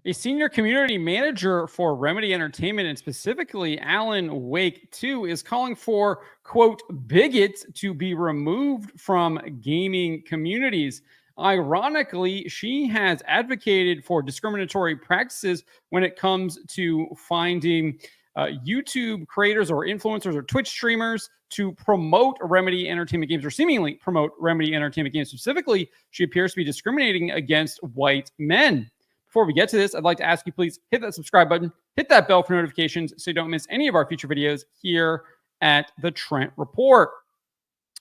A senior community manager for Remedy Entertainment, and specifically Alan Wake 2, is calling for, quote, bigots to be removed from gaming communities. Ironically, she has advocated for discriminatory practices when it comes to finding YouTube creators or influencers or Twitch streamers to promote Remedy Entertainment games, or seemingly promote Remedy Entertainment games. Specifically, she appears to be discriminating against white men. Before we get to this, I'd like to ask you, please hit that subscribe button, hit that bell for notifications so you don't miss any of our future videos here at the Trent Report.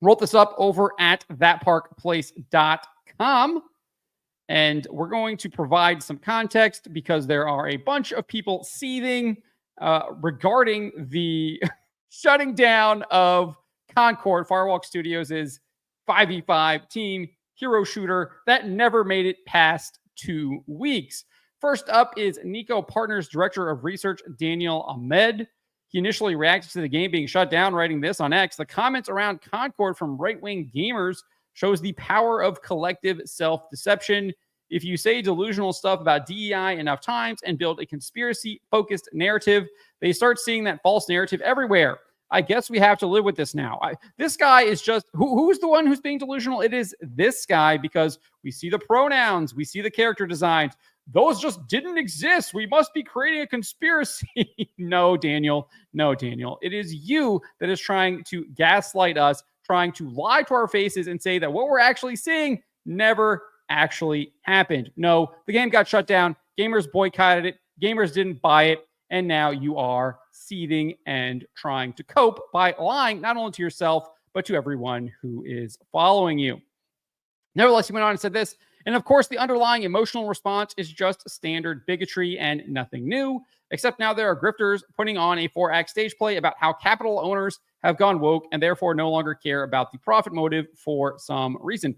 Wrote this up over at thatparkplace.com. And we're going to provide some context because there are a bunch of people seething regarding the shutting down of Concord, Firewalk Studios' 5v5 team hero shooter that never made it past 2 weeks. First up is Nico Partners Director of Research, Daniel Ahmed. He initially reacted to the game being shut down, writing this on X. The comments around Concord from right-wing gamers shows the power of collective self-deception. If you say delusional stuff about DEI enough times and build a conspiracy-focused narrative, they start seeing that false narrative everywhere. I guess we have to live with this now. This guy is just, who's the one who's being delusional? It is this guy, because we see the pronouns, we see the character designs. Those just didn't exist. We must be creating a conspiracy. No, Daniel. No, Daniel. It is you that is trying to gaslight us, trying to lie to our faces and say that what we're actually seeing never actually happened. No, the game got shut down. Gamers boycotted it. Gamers didn't buy it. And now you are seething and trying to cope by lying not only to yourself, but to everyone who is following you. Nevertheless, he went on and said this. And of course, the underlying emotional response is just standard bigotry and nothing new, except now there are grifters putting on a 4-act stage play about how capital owners have gone woke and therefore no longer care about the profit motive for some reason.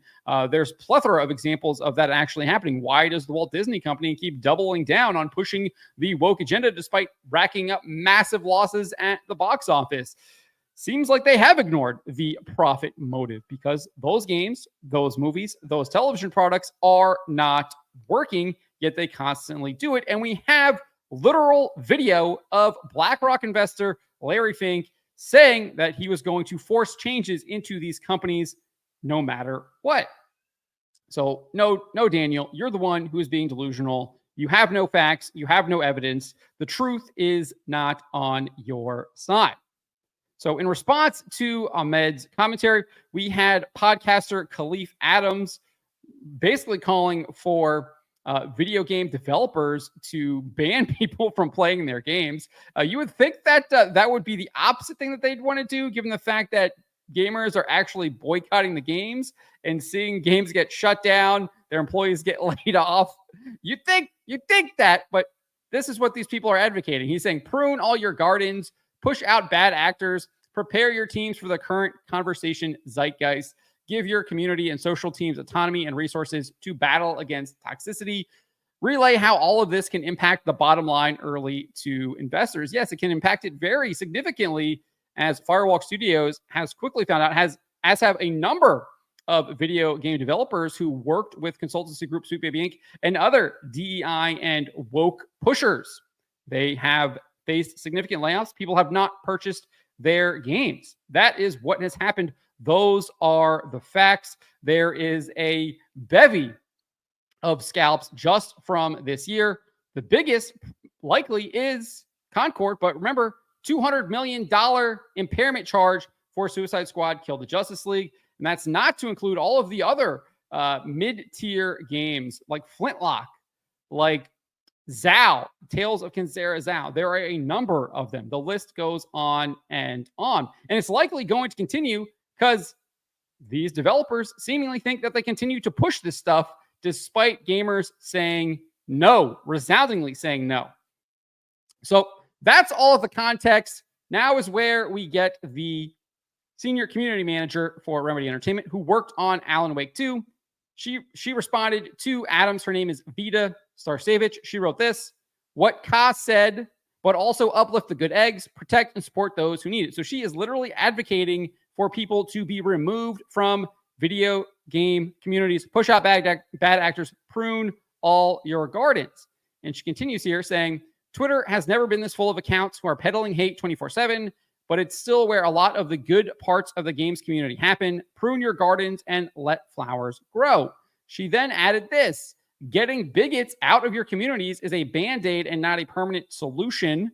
There's plethora of examples of that actually happening. Why does the Walt Disney Company keep doubling down on pushing the woke agenda despite racking up massive losses at the box office? Seems like they have ignored the profit motive because those games, those movies, those television products are not working, yet they constantly do it. And we have literal video of BlackRock investor Larry Fink saying that he was going to force changes into these companies no matter what. So no, Daniel, you're the one who is being delusional. You have no facts. You have no evidence. The truth is not on your side. So in response to Ahmed's commentary, we had podcaster Khalif Adams basically calling for video game developers to ban people from playing their games. You would think that that would be the opposite thing that they'd want to do, given the fact that gamers are actually boycotting the games and seeing games get shut down, their employees get laid off. You'd think that, but this is what these people are advocating. He's saying prune all your gardens, push out bad actors, prepare your teams for the current conversation zeitgeist, give your community and social teams autonomy and resources to battle against toxicity, relay how all of this can impact the bottom line early to investors. Yes, it can impact it very significantly, as Firewalk Studios has quickly found out, as have a number of video game developers who worked with consultancy group Sweet Baby Inc. and other DEI and woke pushers. They have faced significant layoffs. People have not purchased their games. That is what has happened. Those are the facts. There is a bevy of scalps just from this year. The biggest likely is Concord, but remember, $200 million impairment charge for Suicide Squad Kill the Justice League. And that's not to include all of the other mid-tier games like Flintlock, like Zao, Tales of Kinsera Zao. There are a number of them. The list goes on and on. And it's likely going to continue because these developers seemingly think that they continue to push this stuff despite gamers saying no, resoundingly saying no. So that's all of the context. Now is where we get the senior community manager for Remedy Entertainment who worked on Alan Wake 2. She responded to Adams. Her name is Vida Starsevich. She wrote this: what Ka said, but also uplift the good eggs, protect and support those who need it. So she is literally advocating for people to be removed from video game communities, push out bad actors, prune all your gardens. And she continues here saying, Twitter has never been this full of accounts who are peddling hate 24/7, but it's still where a lot of the good parts of the games community happen. Prune your gardens and let flowers grow. She then added this: getting bigots out of your communities is a band-aid and not a permanent solution.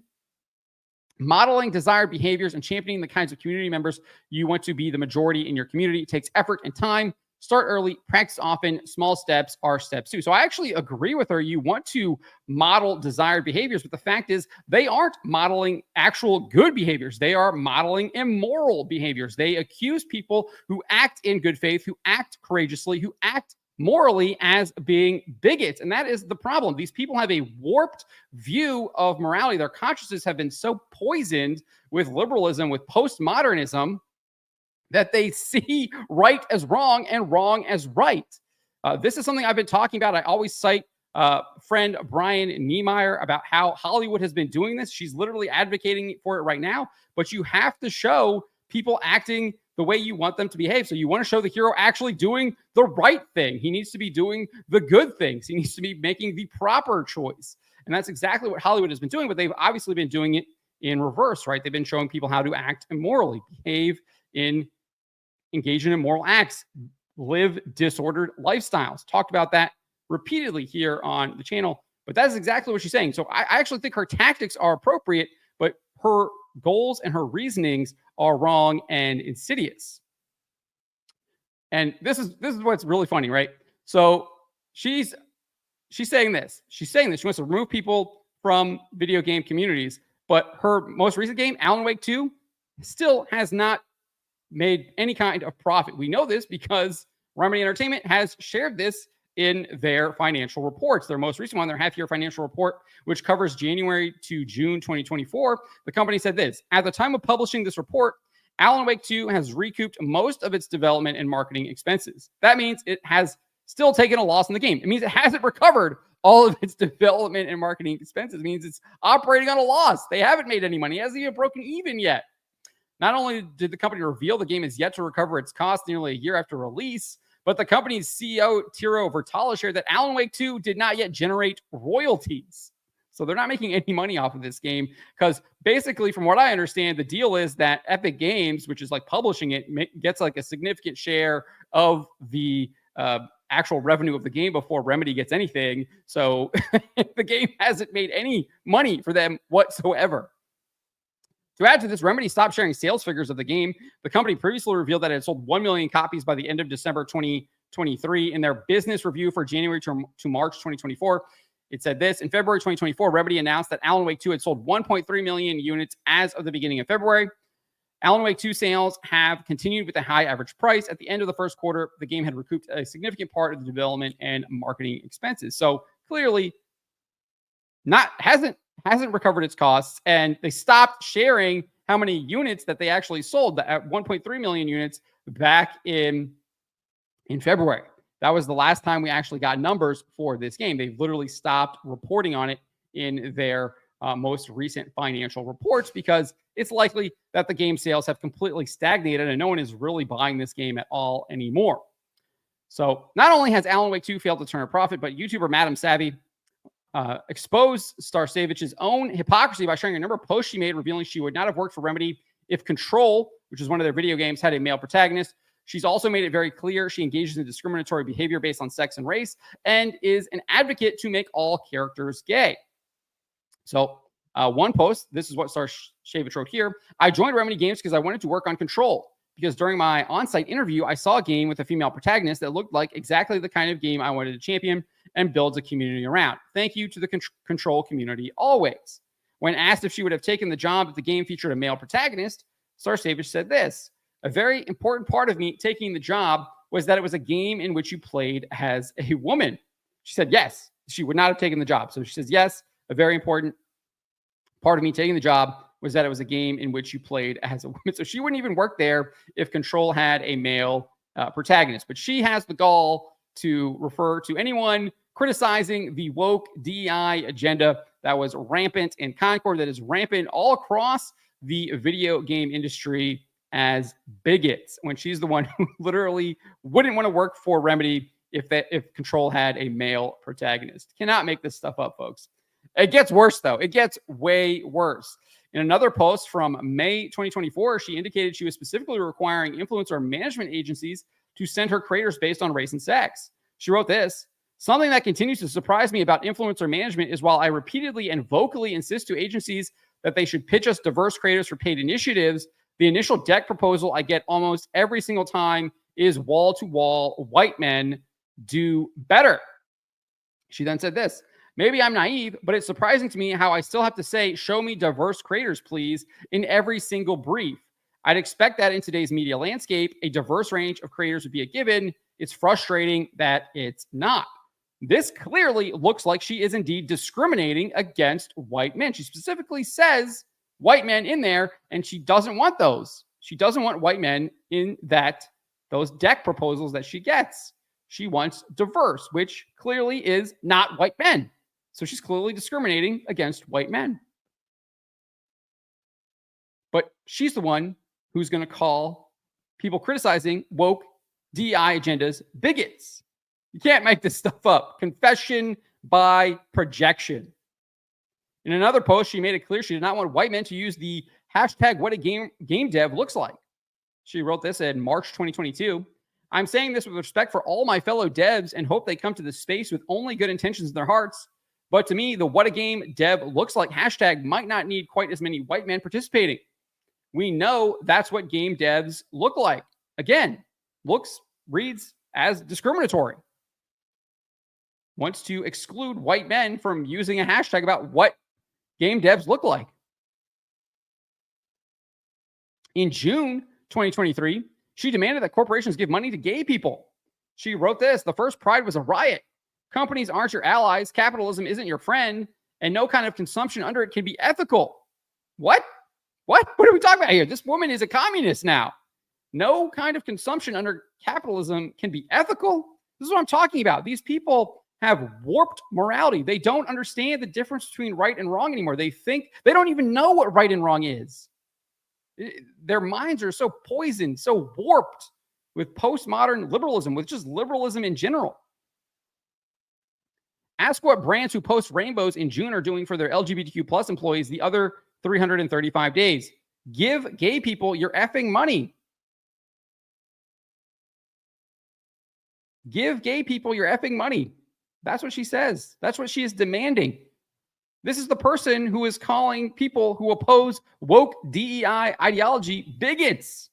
Modeling desired behaviors and championing the kinds of community members you want to be the majority in your community takes effort and time. Start early, practice often. Small steps are steps too. So I actually agree with her. You want to model desired behaviors, but the fact is they aren't modeling actual good behaviors. They are modeling immoral behaviors. They accuse people who act in good faith, who act courageously, who act morally as being bigots. And that is the problem. These people have a warped view of morality. Their consciences have been so poisoned with liberalism, with postmodernism, that they see right as wrong and wrong as right. This is something I've been talking about. I always cite friend Brian Niemeyer about how Hollywood has been doing this. She's literally advocating for it right now, but you have to show people acting the way you want them to behave. So you want to show the hero actually doing the right thing. He needs to be doing the good things. He needs to be making the proper choice. And that's exactly what Hollywood has been doing, but they've obviously been doing it in reverse, right? They've been showing people how to act immorally, engage in immoral acts, live disordered lifestyles. Talked about that repeatedly here on the channel, but that's exactly what she's saying. So I actually think her tactics are appropriate, but her goals and her reasonings are wrong and insidious. And this is what's really funny, right? So she's saying this. She's saying this. She wants to remove people from video game communities, but her most recent game, Alan Wake 2, still has not made any kind of profit. We know this because Remedy Entertainment has shared this in their financial reports. Their most recent one, their half-year financial report, which covers January to June 2024, the company said this: at the time of publishing this report, Alan Wake 2 has recouped most of its development and marketing expenses. That means it has still taken a loss in the game. It means it hasn't recovered all of its development and marketing expenses. It means it's operating on a loss. They haven't made any money. It hasn't even broken even yet. Not only did the company reveal the game is yet to recover its cost nearly a year after release, but the company's CEO, Tiro Vertala, shared that Alan Wake 2 did not yet generate royalties. So they're not making any money off of this game because basically, from what I understand, the deal is that Epic Games, which is like publishing it, gets like a significant share of the actual revenue of the game before Remedy gets anything. So the game hasn't made any money for them whatsoever. To add to this, Remedy stopped sharing sales figures of the game. The company previously revealed that it sold 1 million copies by the end of December 2023. In their business review for January to March 2024, it said this: in February 2024, Remedy announced that Alan Wake 2 had sold 1.3 million units as of the beginning of February. Alan Wake 2 sales have continued with a high average price. At the end of the first quarter, the game had recouped a significant part of the development and marketing expenses. So clearly, hasn't recovered its costs, and they stopped sharing how many units that they actually sold at 1.3 million units back in February. That was the last time we actually got numbers for this game. They've literally stopped reporting on it in their most recent financial reports because it's likely that the game sales have completely stagnated and no one is really buying this game at all anymore. So not only has Alan Wake 2 failed to turn a profit, but YouTuber Madam Savvy exposed Starsavich's own hypocrisy by sharing a number of posts she made revealing she would not have worked for Remedy if Control, which is one of their video games, had a male protagonist. She's also made it very clear she engages in discriminatory behavior based on sex and race and is an advocate to make all characters gay. So one post, this is what Starshevich wrote here: I joined Remedy Games because I wanted to work on Control. Because during my on-site interview, I saw a game with a female protagonist that looked like exactly the kind of game I wanted to champion and build a community around. Thank you to the Control community always. When asked if she would have taken the job if the game featured a male protagonist, Starshevich said this: a very important part of me taking the job was that it was a game in which you played as a woman. She said yes, she would not have taken the job. So she says, yes, a very important part of me taking the job was that it was a game in which you played as a woman. So she wouldn't even work there if Control had a male protagonist. But she has the gall to refer to anyone criticizing the woke DEI agenda that was rampant in Concord, that is rampant all across the video game industry, as bigots, when she's the one who literally wouldn't want to work for Remedy if Control had a male protagonist. Cannot make this stuff up, folks. It gets worse, though. It gets way worse. In another post from May 2024, she indicated she was specifically requiring influencer management agencies to send her creators based on race and sex. She wrote this: something that continues to surprise me about influencer management is while I repeatedly and vocally insist to agencies that they should pitch us diverse creators for paid initiatives, the initial deck proposal I get almost every single time is wall-to-wall white men do better. She then said this: maybe I'm naive, but it's surprising to me how I still have to say, show me diverse creators, please, in every single brief. I'd expect that in today's media landscape, a diverse range of creators would be a given. It's frustrating that it's not. This clearly looks like she is indeed discriminating against white men. She specifically says white men in there, and she doesn't want those. She doesn't want white men in those deck proposals that she gets. She wants diverse, which clearly is not white men. So she's clearly discriminating against white men. But she's the one who's going to call people criticizing woke DEI agendas bigots. You can't make this stuff up. Confession by projection. In another post, she made it clear she did not want white men to use the hashtag what a game dev looks like. She wrote this in March 2022. I'm saying this with respect for all my fellow devs and hope they come to this space with only good intentions in their hearts. But to me, the what a game dev looks like hashtag might not need quite as many white men participating. We know that's what game devs look like. Again, reads as discriminatory. Wants to exclude white men from using a hashtag about what game devs look like. In June 2023, she demanded that corporations give money to gay people. She wrote this: the first Pride was a riot. Companies aren't your allies. Capitalism isn't your friend. And no kind of consumption under it can be ethical. What? What are we talking about here? This woman is a communist now. No kind of consumption under capitalism can be ethical. This is what I'm talking about. These people have warped morality. They don't understand the difference between right and wrong anymore. They think they don't even know what right and wrong is. Their minds are so poisoned, so warped with postmodern liberalism, with just liberalism in general. Ask what brands who post rainbows in June are doing for their LGBTQ plus employees the other 335 days. Give gay people your effing money. Give gay people your effing money. That's what she says. That's what she is demanding. This is the person who is calling people who oppose woke DEI ideology bigots.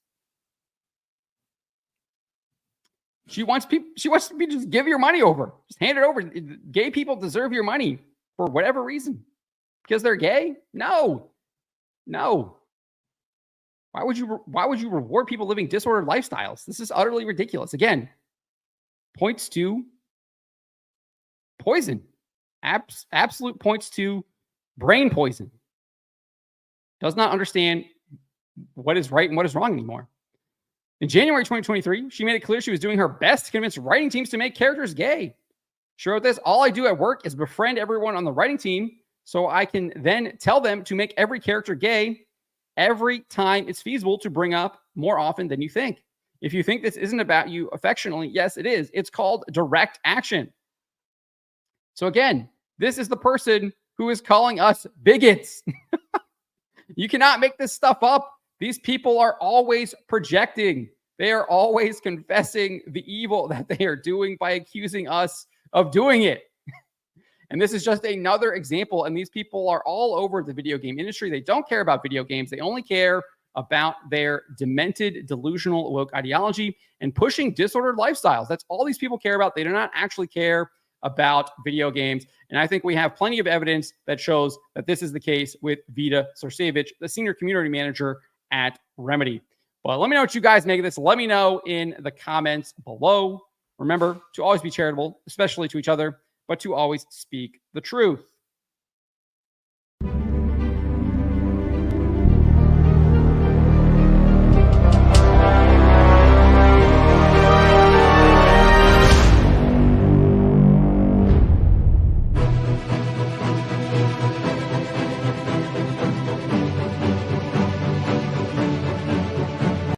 She wants people to just give your money over. Just hand it over. Gay people deserve your money for whatever reason. Because they're gay? No. Why would you reward people living disordered lifestyles? This is utterly ridiculous. Again, points to poison. Absolute points to brain poison. Does not understand what is right and what is wrong anymore. In January 2023, she made it clear she was doing her best to convince writing teams to make characters gay. She wrote this: all I do at work is befriend everyone on the writing team so I can then tell them to make every character gay every time it's feasible to bring up more often than you think. If you think this isn't about you affectionately, yes, it is. It's called direct action. So again, this is the person who is calling us bigots. You cannot make this stuff up. These people are always projecting. They are always confessing the evil that they are doing by accusing us of doing it. And this is just another example. And these people are all over the video game industry. They don't care about video games. They only care about their demented, delusional, woke ideology and pushing disordered lifestyles. That's all these people care about. They do not actually care about video games. And I think we have plenty of evidence that shows that this is the case with Vida Sorcevich, the senior community manager at Remedy. But let me know what you guys make of this. Let me know in the comments below. Remember to always be charitable, especially to each other, but to always speak the truth.